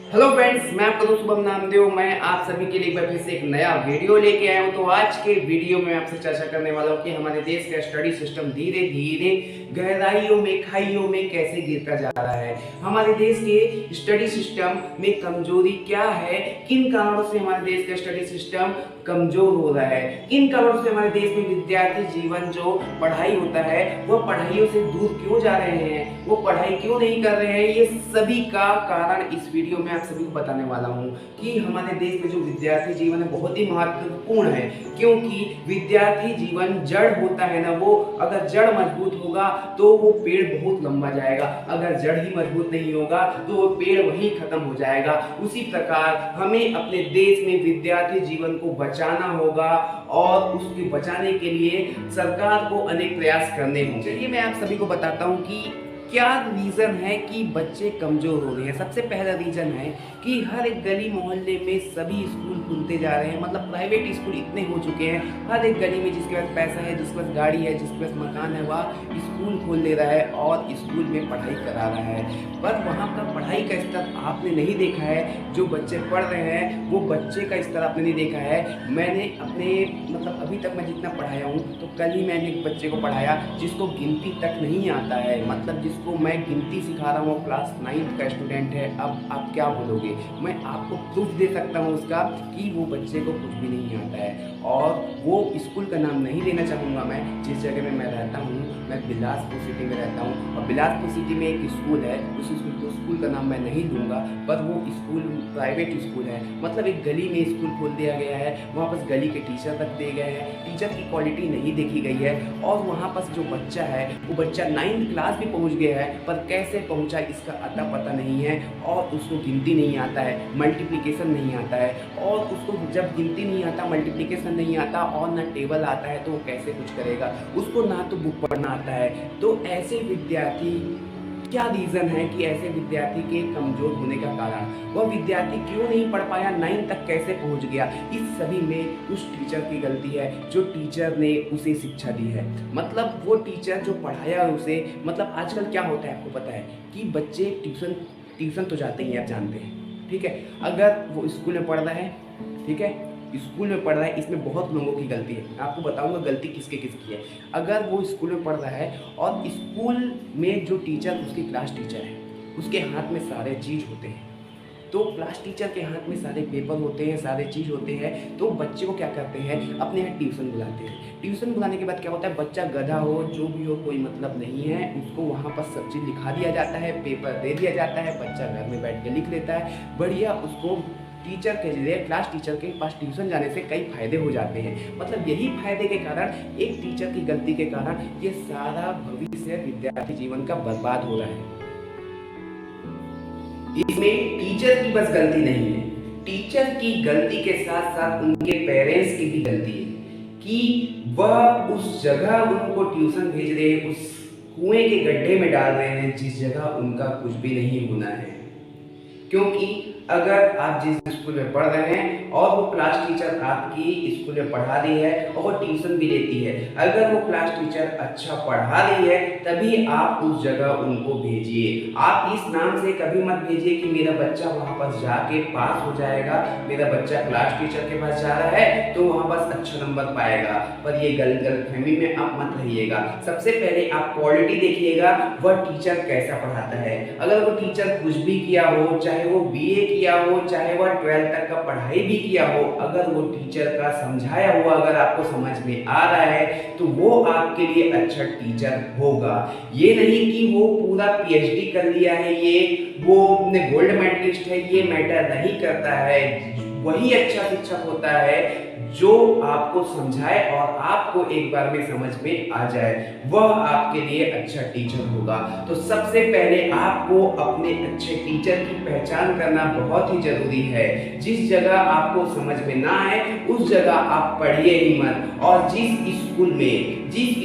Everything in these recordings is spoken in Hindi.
हेलो फ्रेंड्स, मैं आपका दोस्त शुभम नामदेव। मैं आप सभी के लिए एक बार फिर से एक नया वीडियो लेके आया हूँ। तो आज के वीडियो में आपसे चर्चा करने वाला हूँ कि हमारे देश का स्टडी सिस्टम धीरे धीरे गहराइयों में, खाइयों में कैसे गिरता जा रहा है। हमारे देश के स्टडी सिस्टम में कमजोरी क्या है, किन कारणों से हमारे देश का स्टडी सिस्टम कमजोर हो रहा है, किन कारणों से हमारे देश में विद्यार्थी जीवन जो पढ़ाई होता है वह पढ़ाइयों से दूर क्यों जा रहे हैं, वो पढ़ाई क्यों नहीं कर रहे हैं, ये सभी का कारण इस वीडियो में आप सभी को बताने वाला हूँ कि हमारे देश में जो विद्यार्थी जीवन है बहुत ही महत्वपूर्ण है। क्योंकि विद्यार्थी जीवन जड़ होता है ना, वो अगर जड़ मजबूत होगा तो वो पेड़ बहुत लंबा जाएगा, अगर जड़ ही मजबूत नहीं होगा तो वो पेड़ वहीं खत्म हो जाएगा। उसी प्रकार हमें अपने देश में विद्यार्थी जीवन को बचाना होगा और उसके बचाने के लिए सरकार को अनेक प्रयास करने होंगे। चलिए मैं आप सभी को बताता हूँ कि क्या रीज़न है कि बच्चे कमज़ोर हो रहे हैं। सबसे पहला रीज़न है कि हर एक गली मोहल्ले में सभी स्कूल खुलते जा रहे हैं, मतलब प्राइवेट स्कूल इतने हो चुके हैं। हर एक गली में जिसके पास पैसा है, जिसके पास गाड़ी है, जिसके पास मकान है, वह स्कूल खोल ले रहा है और स्कूल में पढ़ाई करा रहा है। पर वहाँ का पढ़ाई का स्तर आपने नहीं देखा है। जो बच्चे पढ़ रहे हैं वो बच्चे का स्तर आपने नहीं देखा है। मैंने अपने मतलब अभी तक मैं जितना पढ़ाया हूँ तो कल ही मैंने एक बच्चे को पढ़ाया जिसको गिनती तक नहीं आता है, मतलब जिसको मैं गिनती सिखा रहा हूँ, वो क्लास 9 का स्टूडेंट है। अब आप क्या बोलोगे? मैं आपको प्रूफ दे सकता हूँ उसका कि वो बच्चे को कुछ भी नहीं आता है। और वो स्कूल का नाम नहीं लेना चाहूँगा मैं, जिस जगह में मैं रहता हूँ, मैं बिलासपुर सिटी में रहता हूँ और बिलासपुर सिटी में एक स्कूल है, उस स्कूल का नाम मैं नहीं लूँगा, पर वो स्कूल प्राइवेट स्कूल है। मतलब एक गली में स्कूल खोल दिया गया है, वहाँ पर गली के टीचर रख दिए गए हैं, टीचर की क्वालिटी नहीं देखी गई है और वहाँ पर जो बच्चा है वो बच्चा 9th क्लास भी पहुँच गया है, पर कैसे पहुँचा इसका अता पता नहीं है। और उसको गिनती नहीं आता है, मल्टीप्लिकेशन नहीं आता है, और उसको जब गिनती नहीं आता, मल्टीप्लिकेशन नहीं आता और ना टेबल आता है तो वो कैसे कुछ करेगा? उसको ना तो बुक पढ़ना आता है। तो ऐसे विद्यार्थी, क्या रीज़न है कि ऐसे विद्यार्थी के कमज़ोर होने का कारण, वह विद्यार्थी क्यों नहीं पढ़ पाया, 9 तक कैसे पहुंच गया? इस सभी में उस टीचर की गलती है जो टीचर ने उसे शिक्षा दी है। मतलब वो टीचर जो पढ़ाया उसे, मतलब आजकल क्या होता है आपको पता है कि बच्चे ट्यूशन तो जाते ही, आप जानते हैं, ठीक है। अगर वो स्कूल में पढ़ रहा है, ठीक है, स्कूल में पढ़ रहा है, इसमें बहुत लोगों की गलती है। मैं आपको बताऊंगा गलती किसकी है। अगर वो स्कूल में पढ़ रहा है और स्कूल में जो टीचर उसकी क्लास टीचर है, उसके हाथ में सारे चीज़ होते हैं, तो क्लास टीचर के हाथ में सारे पेपर होते हैं, सारे चीज़ होते हैं, तो बच्चे को क्या करते हैं, अपने यहाँ ट्यूशन बुलाते हैं। ट्यूशन बुलाने के बाद क्या होता है, बच्चा गधा हो, जो भी हो, कोई मतलब नहीं है, उसको वहाँ पर सब चीज़ लिखा दिया जाता है, पेपर दे दिया जाता है, बच्चा घर में बैठ के लिख लेता है, बढ़िया। उसको टीचर के जरिए, क्लास टीचर के पास ट्यूशन जाने से कई फायदे हो जाते हैं। मतलब यही फायदे के कारण, एक टीचर की गलती के कारण ये सारा भविष्य विद्यार्थी जीवन का बर्बाद हो रहा है। इसमें टीचर की बस गलती नहीं है, टीचर की गलती के साथ साथ उनके पेरेंट्स की भी गलती है कि वह उस जगह उनको ट्यूशन भेज रहे हैं, उस कुएं के गड्ढे में डाल रहे हैं जिस जगह उनका कुछ भी नहीं होना है। क्योंकि अगर आप जिस स्कूल में पढ़ रहे हैं और वो क्लास टीचर आपकी स्कूल में पढ़ा रही है और वो ट्यूशन भी लेती है, अगर वो क्लास टीचर अच्छा पढ़ा रही है तभी आप उस जगह उनको भेजिए। आप इस नाम से कभी मत भेजिए कि मेरा बच्चा वहाँ पर जाके पास हो जाएगा, मेरा बच्चा क्लास टीचर के पास जा रहा है तो वहाँ पर अच्छा नंबर पाएगा। पर ये गलतफहमी में आप मत रहिएगा। सबसे पहले आप क्वालिटी देखिएगा, वह टीचर कैसा पढ़ाता है। अगर वो टीचर कुछ भी किया हो, चाहे वो BA किया हो, चाहे वह 12th तक का पढ़ाई भी किया हो, अगर वो टीचर का समझाया हुआ अगर आपको समझ में आ रहा है तो वो आपके लिए अच्छा टीचर होगा। ये नहीं कि वो पूरा PhD कर लिया है, वो गोल्ड मेडलिस्ट है, ये मैटर नहीं करता है। वही अच्छा शिक्षक होता है जो आपको समझाए और आपको एक बार में समझ में आ जाए, वह आपके लिए अच्छा टीचर होगा। तो सबसे पहले आपको अपने अच्छे टीचर की पहचान करना बहुत ही जरूरी है। जिस जगह आपको समझ में ना आए उस जगह आप पढ़िए ही मत। और जिस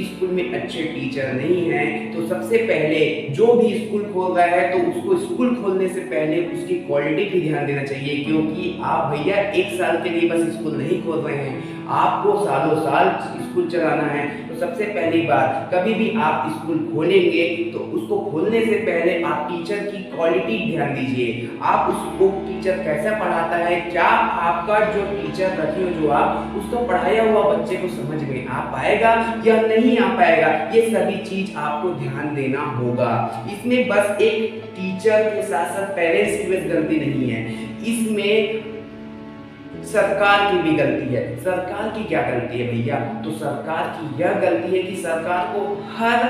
स्कूल में अच्छे टीचर नहीं हैं, तो सबसे पहले जो भी स्कूल खोल रहा है तो उसको स्कूल खोलने से पहले उसकी क्वालिटी भी ध्यान देना चाहिए। क्योंकि आप भैया 1 साल के लिए बस स्कूल नहीं खोल रहे हैं, आपको सालों साल स्कूल चलाना है। तो सबसे पहली बात, कभी भी आप स्कूल खोलेंगे तो उसको खोलने से पहले आप टीचर की क्वालिटी ध्यान दीजिए। आप उसको टीचर कैसा पढ़ाता है, क्या आपका जो टीचर रखे हो जो आप उसका पढ़ाया हुआ बच्चे को समझ में आ पाएगा या नहीं आ पाएगा, ये सभी चीज आपको ध्यान देना होगा। इसमें बस एक टीचर के साथ साथ पेरेंट्स की बस गलती नहीं है, इसमें सरकार की भी गलती है। सरकार की क्या गलती है भैया? तो सरकार की यह गलती है कि सरकार को हर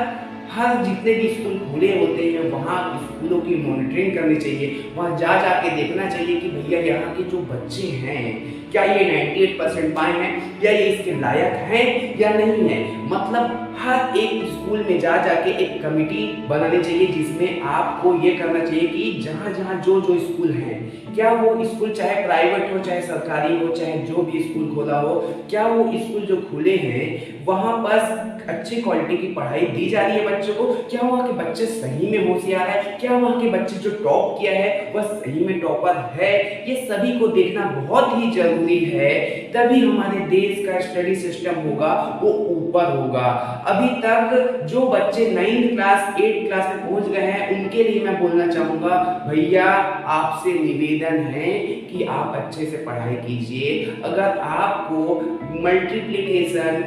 जितने भी स्कूल खुले होते हैं वहाँ स्कूलों की मॉनिटरिंग करनी चाहिए, वहाँ जा जाके देखना चाहिए कि भैया यहाँ के जो बच्चे हैं क्या ये 98% पाए हैं या ये इसके लायक हैं या नहीं है। मतलब हर एक स्कूल में जा जाके एक कमेटी बनानी चाहिए जिसमें आपको ये करना चाहिए कि जहाँ जहाँ जो स्कूल हैं, क्या वो स्कूल चाहे प्राइवेट हो चाहे सरकारी हो चाहे जो भी स्कूल खोला हो, क्या वो स्कूल जो खुले हैं वहाँ पर अच्छी क्वालिटी की पढ़ाई दी जा रही है बच्चों को, क्या वहाँ के बच्चे सही में होशियार है, क्या वहाँ के बच्चे जो टॉप किया है वह सही में टॉपर है, ये सभी को देखना बहुत ही जरूरी है। तभी हमारे देश का स्टडी सिस्टम होगा वो ऊपर होगा। अभी तक जो बच्चे 9th क्लास 8th क्लास में पहुंच गए हैं उनके लिए मैं बोलना चाहूंगा, भैया आपसे निवेदन है कि आप अच्छे से पढ़ाई कीजिए। अगर आपको मल्टीप्लिकेशन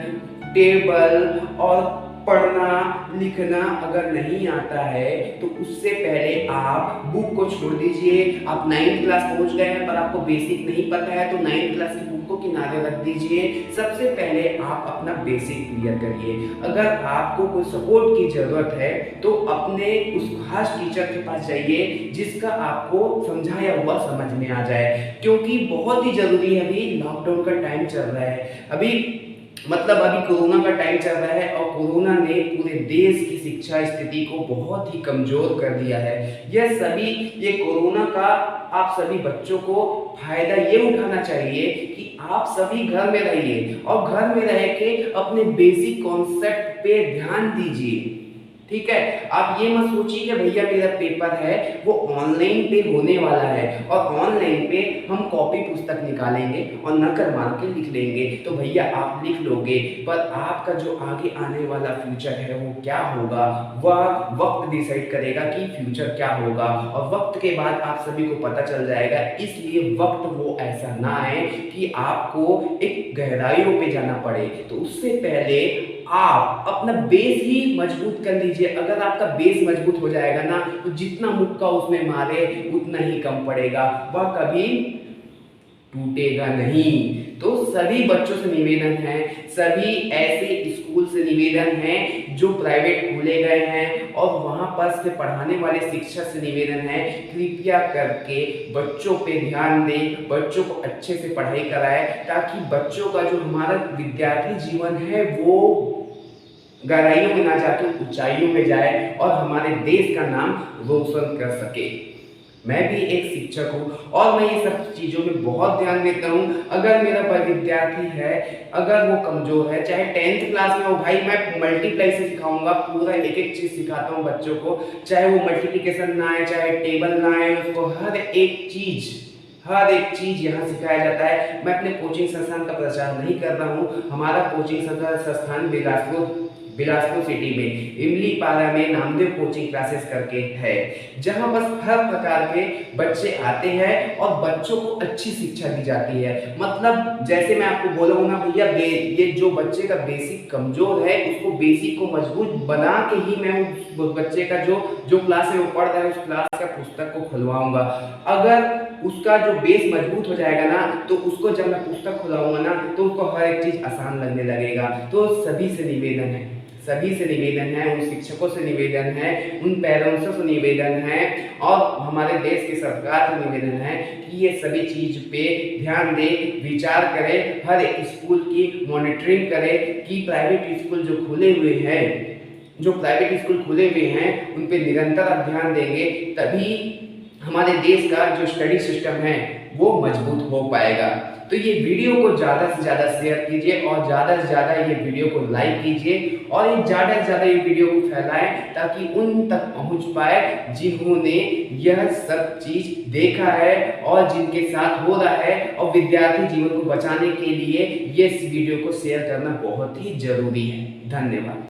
टेबल और पढ़ना लिखना अगर नहीं आता है तो उससे पहले आप बुक को छोड़ दीजिए। आप 9th क्लास पहुंच गए हैं पर आपको बेसिक नहीं पता है तो 9th क्लास की बुक को किनारे रख दीजिए। सबसे पहले आप अपना बेसिक क्लियर करिए। अगर आपको कोई सपोर्ट की जरूरत है तो अपने उस खास टीचर के पास जाइए जिसका आपको समझाया हुआ समझ में आ जाए, क्योंकि बहुत ही जरूरी है। अभी लॉकडाउन का टाइम चल रहा है, अभी कोरोना का टाइम चल रहा है और कोरोना ने पूरे देश की शिक्षा स्थिति को बहुत ही कमजोर कर दिया है। ये कोरोना का आप सभी बच्चों को फायदा ये उठाना चाहिए कि आप सभी घर में रहिए और घर में रह के अपने बेसिक कॉन्सेप्ट पे ध्यान दीजिए। ठीक है, आप ये मत सोचिए कि भैया मेरा पेपर है वो ऑनलाइन पे होने वाला है और ऑनलाइन पे हम कॉपी पुस्तक निकालेंगे और नकल मार के लिख लेंगे। तो भैया आप लिख लोगे पर आपका जो आगे आने वाला फ्यूचर है वो क्या होगा, वह वक्त डिसाइड करेगा कि फ्यूचर क्या होगा और वक्त के बाद आप सभी को पता चल जाएगा। इसलिए वक्त वो ऐसा ना आए कि आपको एक गहराइयों पे जाना पड़े, तो उससे पहले आप अपना बेस ही मजबूत कर लीजिए। अगर आपका बेस मजबूत हो जाएगा ना तो जितना मुक्का उसमें मारे उतना ही कम पड़ेगा, वह कभी टूटेगा नहीं। तो सभी बच्चों से निवेदन है, सभी ऐसे स्कूल से निवेदन है जो प्राइवेट खोले गए हैं और वहां पर से पढ़ाने वाले शिक्षक से निवेदन है, कृपया करके बच्चों पे ध्यान दें, बच्चों को अच्छे से पढ़ाई कराएं ताकि बच्चों का जो हमारा विद्यार्थी जीवन है वो गहराइयों में ना जाके ऊंचाइयों में जाए और हमारे देश का नाम रोशन कर सके। मैं भी एक शिक्षक हूँ और मैं ये सब चीज़ों में बहुत ध्यान देता हूँ। अगर मेरा विद्यार्थी है, अगर वो कमज़ोर है, चाहे 10th क्लास में हो, भाई मैं मल्टीप्लाई से सिखाऊंगा, पूरा एक एक चीज़ सिखाता हूँ बच्चों को, चाहे वो मल्टीप्लिकेशन ना आए चाहे टेबल ना आए, उसको हर एक चीज़ यहाँ सिखाया जाता है। मैं अपने कोचिंग संस्थान का प्रचार नहीं कर रहा हूँ, हमारा कोचिंग संस्थान बिलासपुर सिटी में इमली पारा में नामदेव कोचिंग क्लासेस करके है, जहां बस हर प्रकार के बच्चे आते हैं और बच्चों को अच्छी शिक्षा दी जाती है। मतलब जैसे मैं आपको बोला हूं ना भैया, ये जो बच्चे का बेसिक कमजोर है उसको बेसिक को मजबूत बना के ही मैं उस बच्चे का जो क्लास है वो पढ़ रहा है उस क्लास का पुस्तक को खुलवाऊंगा। अगर उसका जो बेस मजबूत हो जाएगा ना तो उसको जब मैं पुस्तक खुलाऊंगा ना तो उसको हर एक चीज आसान लगने लगेगा। तो सभी से निवेदन है, उन शिक्षकों से निवेदन है, उन पेरेंट्सों से निवेदन है और हमारे देश की सरकार से निवेदन है कि ये सभी चीज पे ध्यान दे, विचार करे, हर एक स्कूल की मॉनिटरिंग करे कि प्राइवेट स्कूल जो खुले हुए हैं उन पे निरंतर आप ध्यान देंगे, तभी हमारे देश का जो स्टडी सिस्टम है वो मजबूत हो पाएगा। तो ये वीडियो को ज़्यादा से ज़्यादा शेयर कीजिए और ज़्यादा से ज़्यादा ये वीडियो को लाइक कीजिए और ये ज़्यादा से ज़्यादा ये वीडियो को फैलाएं ताकि उन तक पहुंच पाए जिन्होंने यह सब चीज़ देखा है और जिनके साथ हो रहा है, और विद्यार्थी जीवन को बचाने के लिए ये इस वीडियो को शेयर करना बहुत ही जरूरी है। धन्यवाद।